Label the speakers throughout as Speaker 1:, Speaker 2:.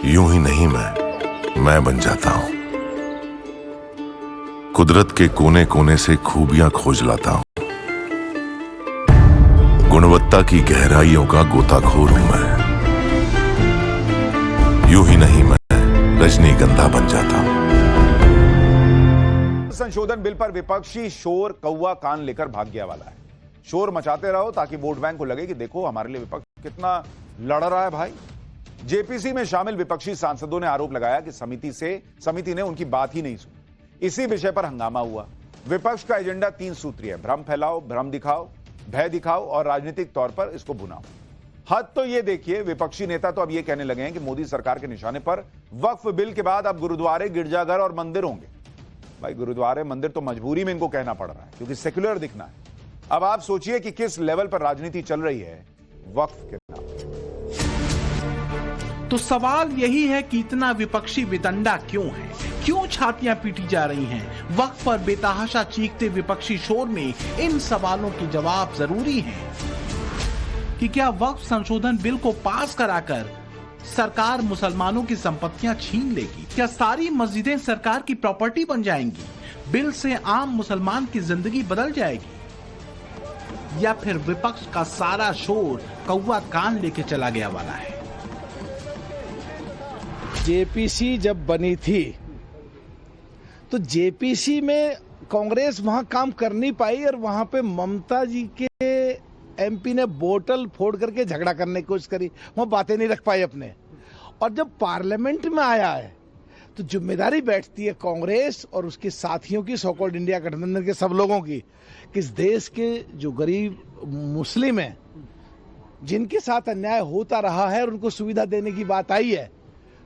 Speaker 1: यूं ही नहीं मैं बन जाता हूं। कुदरत के कोने कोने से खूबियां खोज लाता हूं। गुणवत्ता की गहराइयों का गोताखोर हूं मैं। यूं ही नहीं मैं रजनीगंधा बन जाता हूं।
Speaker 2: संशोधन बिल पर विपक्षी शोर कौवा कान लेकर भाग गया वाला है। शोर मचाते रहो ताकि वोट बैंक को लगे कि देखो हमारे लिए विपक्ष कितना लड़ रहा है भाई। जेपीसी में शामिल विपक्षी सांसदों ने आरोप लगाया कि समिति ने उनकी बात ही नहीं सुनी। इसी विषय पर हंगामा हुआ। विपक्ष का एजेंडा 3 सूत्रीय है: भ्रम फैलाओ, भ्रम दिखाओ, भय दिखाओ और राजनीतिक तौर पर इसको भुनाओ। हद तो ये देखिए, विपक्षी नेता तो अब ये कहने लगे हैं कि मोदी सरकार के निशाने पर वक्फ बिल के बाद अब गुरुद्वारे, गिरजाघर और मंदिर होंगे। भाई गुरुद्वारे मंदिर तो मजबूरी में इनको कहना पड़ रहा है क्योंकि सेक्युलर दिखना है। अब आप सोचिए कि किस लेवल पर राजनीति चल रही है वक्फ के नाम।
Speaker 3: तो सवाल यही है कि इतना विपक्षी वितंडा क्यों है? क्यों छातियां पीटी जा रही हैं? वक्फ पर बेतहाशा चीखते विपक्षी शोर में इन सवालों के जवाब जरूरी हैं कि क्या वक्फ संशोधन बिल को पास कराकर सरकार मुसलमानों की संपत्तियां छीन लेगी? क्या सारी मस्जिदें सरकार की प्रॉपर्टी बन जाएंगी? बिल से आम मुसलमान की जिंदगी बदल जाएगी? या फिर विपक्ष का सारा शोर कौवा कान लेके चला गया वाला है?
Speaker 4: जेपीसी जब बनी थी तो जेपीसी में कांग्रेस वहां काम कर नहीं पाई और वहां पे ममता जी के एमपी ने बोतल फोड़ करके झगड़ा करने की कोशिश करी, वहां बातें नहीं रख पाई अपने। और जब पार्लियामेंट में आया है तो जिम्मेदारी बैठती है कांग्रेस और उसके साथियों की, सो कॉल्ड इंडिया गठबंधन के सब लोगों की, कि इस देश के जो गरीब मुस्लिम हैं जिनके साथ अन्याय होता रहा है और उनको सुविधा देने की बात आई है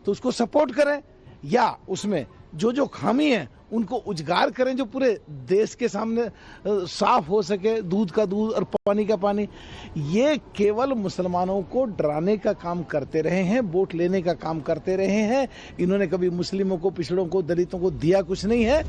Speaker 4: तो उसको सपोर्ट करें, या उसमें जो जो खामी है उनको उजागर करें जो पूरे देश के सामने साफ हो सके, दूध का दूध और पानी का पानी। ये केवल मुसलमानों को डराने का काम करते रहे हैं, वोट लेने का काम करते रहे हैं। इन्होंने कभी मुस्लिमों को, पिछड़ों को, दलितों को दिया कुछ नहीं है।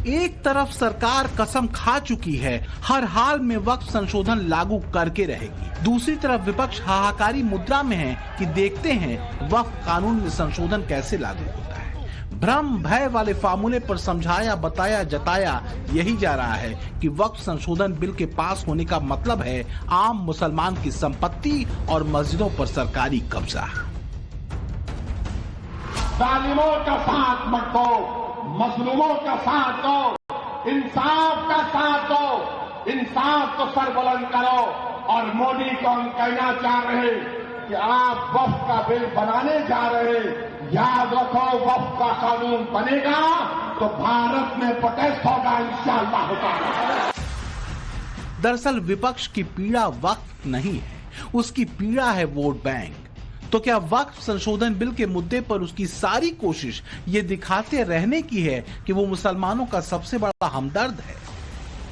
Speaker 3: एक तरफ सरकार कसम खा चुकी है हर हाल में वक्फ संशोधन लागू करके रहेगी, दूसरी तरफ विपक्ष हाहाकारी मुद्रा में है कि देखते हैं वक्फ कानून में संशोधन कैसे लागू होता है। भ्रम भय वाले फार्मूले पर समझाया, बताया, जताया यही जा रहा है कि वक्फ संशोधन बिल के पास होने का मतलब है आम मुसलमान की संपत्ति और मस्जिदों पर सरकारी कब्जा।
Speaker 5: जालिमों का साथ मत दो, मजलूमों का साथ दो, इंसाफ का साथ दो, इंसाफ को सरबुलंद करो। और मोदी को हम कहना चाह रहे कि आप वक्फ का बिल बनाने जा रहे, याद रखो वक्फ का कानून बनेगा तो भारत में प्रोटेस्ट होगा इंशाअल्लाह ताला।
Speaker 3: दरअसल विपक्ष की पीड़ा वक्फ नहीं है, उसकी पीड़ा है वोट बैंक। तो क्या वक्फ संशोधन बिल के मुद्दे पर उसकी सारी कोशिश ये दिखाते रहने की है कि वो मुसलमानों का सबसे बड़ा हमदर्द है?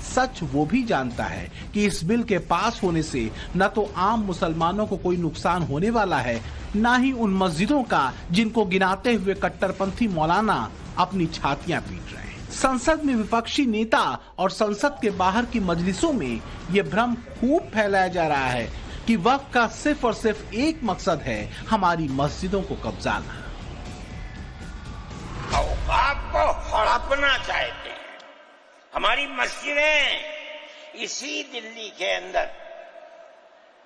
Speaker 3: सच वो भी जानता है कि इस बिल के पास होने से न तो आम मुसलमानों को कोई नुकसान होने वाला है, न ही उन मस्जिदों का जिनको गिनाते हुए कट्टरपंथी मौलाना अपनी छातियां पीट रहे हैं। संसद में विपक्षी नेता और संसद के बाहर की मजलिसों में ये भ्रम खूब फैलाया जा रहा है कि वक्फ का सिर्फ और सिर्फ एक मकसद है, हमारी मस्जिदों को कब्जाना।
Speaker 6: आपको हड़पना चाहते हैं। हमारी मस्जिदें इसी दिल्ली के अंदर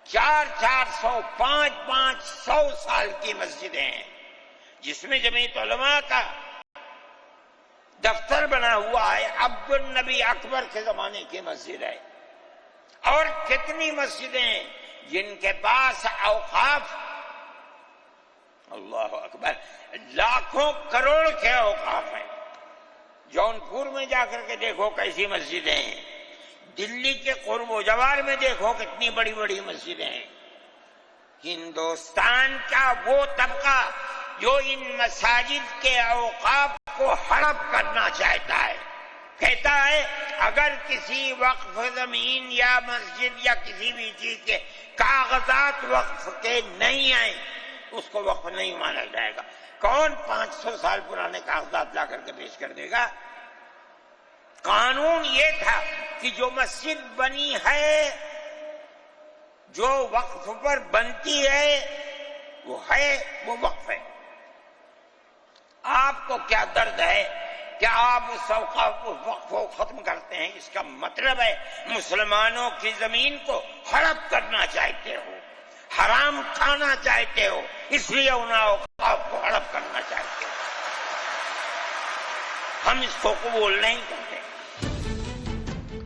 Speaker 6: 400-400, 500 साल की मस्जिदें हैं जिसमें जमीयत उलमा का दफ्तर बना हुआ है। अब्दुल नबी अकबर के जमाने की मस्जिद है। और कितनी मस्जिदें जिनके पास औकाफ, अल्लाह अकबर, लाखों करोड़ के औकाफ हैं। जौनपुर में जाकर के देखो कैसी मस्जिदें हैं, दिल्ली के कुर्बो जवार में देखो कितनी बड़ी बड़ी मस्जिदें हैं। हिंदुस्तान का वो तबका जो इन मसाजिद के औकाफ को हड़प करना चाहता है, कहता है अगर किसी वक्फ जमीन या मस्जिद या किसी भी चीज के कागजात वक्फ के नहीं आए उसको वक्फ नहीं माना जाएगा। कौन 500 साल पुराने कागजात ला करके पेश कर देगा? कानून ये था कि जो मस्जिद बनी है, जो वक्फ पर बनती है, वो है, वो वक्फ है। आपको क्या दर्द है कि आप उस वक्फ को खत्म करते हैं? इसका मतलब है मुसलमानों की जमीन को हड़प करना चाहते हो, हराम खाना चाहते हो, इसलिए उन औकाफ को हड़प करना चाहते हो। हम इसको कबूल नहीं करते।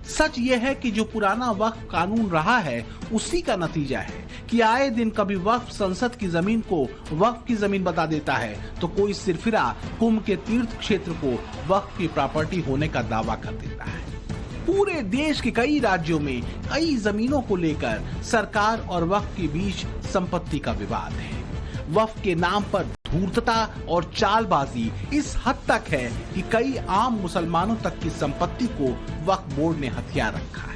Speaker 3: सच यह है कि जो पुराना वक्फ कानून रहा है उसी का नतीजा है कि आए दिन कभी वक्फ संसद की जमीन को वक्फ की जमीन बता देता है तो कोई सिरफिरा कुंभ के तीर्थ क्षेत्र को वक्फ की प्रॉपर्टी होने का दावा कर देता है। पूरे देश के कई राज्यों में कई जमीनों को लेकर सरकार और वक्फ के बीच संपत्ति का विवाद है। वक्फ के नाम पर धूर्तता और चालबाजी इस हद तक है कि कई आम मुसलमानों तक की संपत्ति को वक्फ बोर्ड ने हथियार रखा है।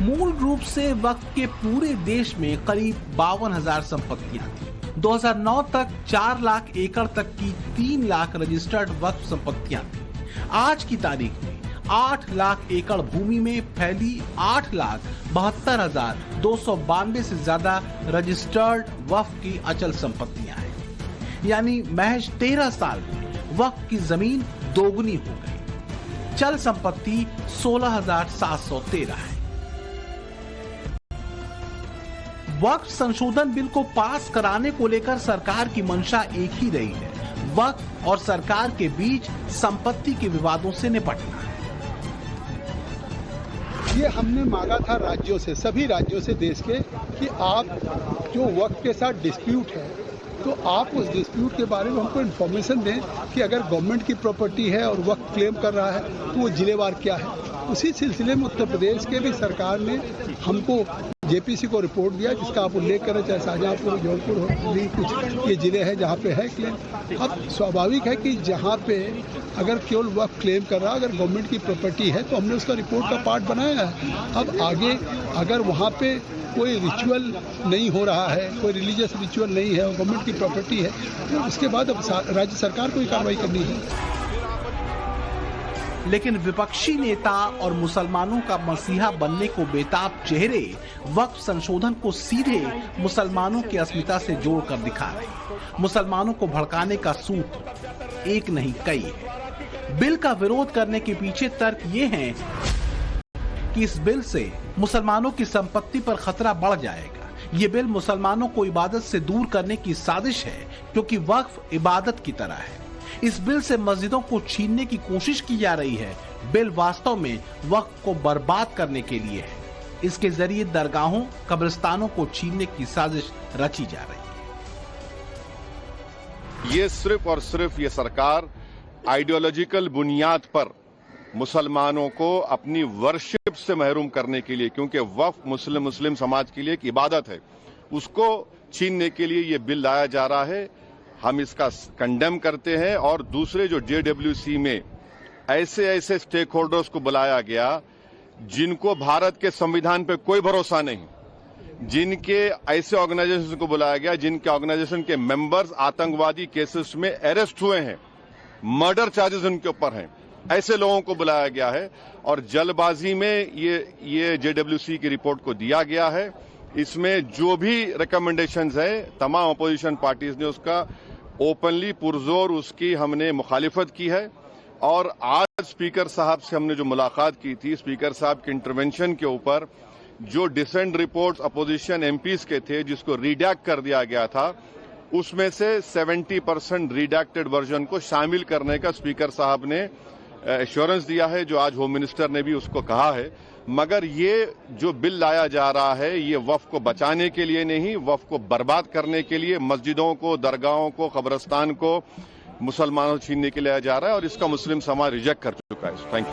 Speaker 3: मूल रूप से वक्फ के पूरे देश में करीब 52,000 संपत्तियां थी। 2009 तक 4 लाख एकड़ तक की 3 लाख रजिस्टर्ड वक्फ संपत्तियां थी। आज की तारीख में 8 लाख एकड़ भूमि में फैली 8,72,292 से ज्यादा रजिस्टर्ड वक्फ की अचल संपत्तियां हैं। यानी महज 13 साल में वक्फ की जमीन दोगुनी हो गई। चल संपत्ति 16,713 है। वक्फ संशोधन बिल को पास कराने को लेकर सरकार की मंशा एक ही रही है, वक्फ और सरकार के बीच संपत्ति के विवादों से निपटना।
Speaker 7: ये हमने मांगा था राज्यों से, सभी राज्यों से देश के, कि आप जो वक्फ के साथ डिस्प्यूट है तो आप उस डिस्प्यूट के बारे में हमको इन्फॉर्मेशन दें कि अगर गवर्नमेंट की प्रॉपर्टी है और वक्फ क्लेम कर रहा है तो वो जिलेवार क्या है। उसी सिलसिले में उत्तर प्रदेश के भी सरकार ने हमको जेपीसी को रिपोर्ट दिया, जिसका आप उल्लेख करें, चाहे शाहजहांपुर, जौनपुर हो, कुछ ये जिले हैं जहाँ पे है क्लेम। अब स्वाभाविक है कि जहाँ पे अगर केवल वक्फ क्लेम कर रहा, अगर गवर्नमेंट की प्रॉपर्टी है तो हमने उसका रिपोर्ट का पार्ट बनाया है। अब आगे अगर वहाँ पे कोई रिचुअल नहीं हो रहा है, कोई रिलीजियस रिचुअल नहीं है और गवर्नमेंट की प्रॉपर्टी है, तो उसके बाद अब राज्य सरकार को ही कार्रवाई करनी है।
Speaker 3: लेकिन विपक्षी नेता और मुसलमानों का मसीहा बनने को बेताब चेहरे वक्फ संशोधन को सीधे मुसलमानों की अस्मिता से जोड़कर दिखा रहे। मुसलमानों को भड़काने का सूत्र एक नहीं कई है। बिल का विरोध करने के पीछे तर्क ये है कि इस बिल से मुसलमानों की संपत्ति पर खतरा बढ़ जाएगा। ये बिल मुसलमानों को इबादत से दूर करने की साजिश है, क्योंकि वक्फ इबादत की तरह है। इस बिल से मस्जिदों को छीनने की कोशिश की जा रही है। बिल वास्तव में वक्फ को बर्बाद करने के लिए है। इसके जरिए दरगाहों, कब्रिस्तानों को छीनने की साजिश रची जा रही है।
Speaker 8: ये सिर्फ और सिर्फ ये सरकार आइडियोलॉजिकल बुनियाद पर मुसलमानों को अपनी वर्शिप से महरूम करने के लिए, क्योंकि वक्फ मुस्लिम समाज के लिए एक इबादत है, उसको छीनने के लिए ये बिल लाया जा रहा है। हम इसका कंडेम करते हैं। और दूसरे जो जेडब्ल्यूसी में ऐसे स्टेक होल्डर्स को बुलाया गया जिनको भारत के संविधान पे कोई भरोसा नहीं, जिनके ऐसे ऑर्गेनाइजेशन को बुलाया गया जिनके ऑर्गेनाइजेशन के मेंबर्स आतंकवादी केसेस में अरेस्ट हुए हैं, मर्डर चार्जेस उनके ऊपर हैं, ऐसे लोगों को बुलाया गया है और जल्दबाजी में ये जेडब्ल्यूसी की रिपोर्ट को दिया गया है। इसमें जो भी रिकमेंडेशंस है तमाम अपोजिशन पार्टीज ने उसका ओपनली पुरजोर उसकी हमने मुखालिफत की है। और आज स्पीकर साहब से हमने जो मुलाकात की थी, स्पीकर साहब के इंटरवेंशन के ऊपर जो डिसेंट रिपोर्ट्स अपोजिशन एमपीज के थे जिसको रिडैक्ट कर दिया गया था, उसमें से 70% रिडैक्टेड वर्जन को शामिल करने का स्पीकर साहब ने एश्योरेंस दिया है, जो आज होम मिनिस्टर ने भी उसको कहा है। मगर ये जो बिल लाया जा रहा है ये वक्फ को बचाने के लिए नहीं, वक्फ को बर्बाद करने के लिए, मस्जिदों को, दरगाहों को, कब्रिस्तान को मुसलमानों छीनने के लिए लाया जा रहा है और इसका मुस्लिम समाज रिजेक्ट कर चुका है। Thank you.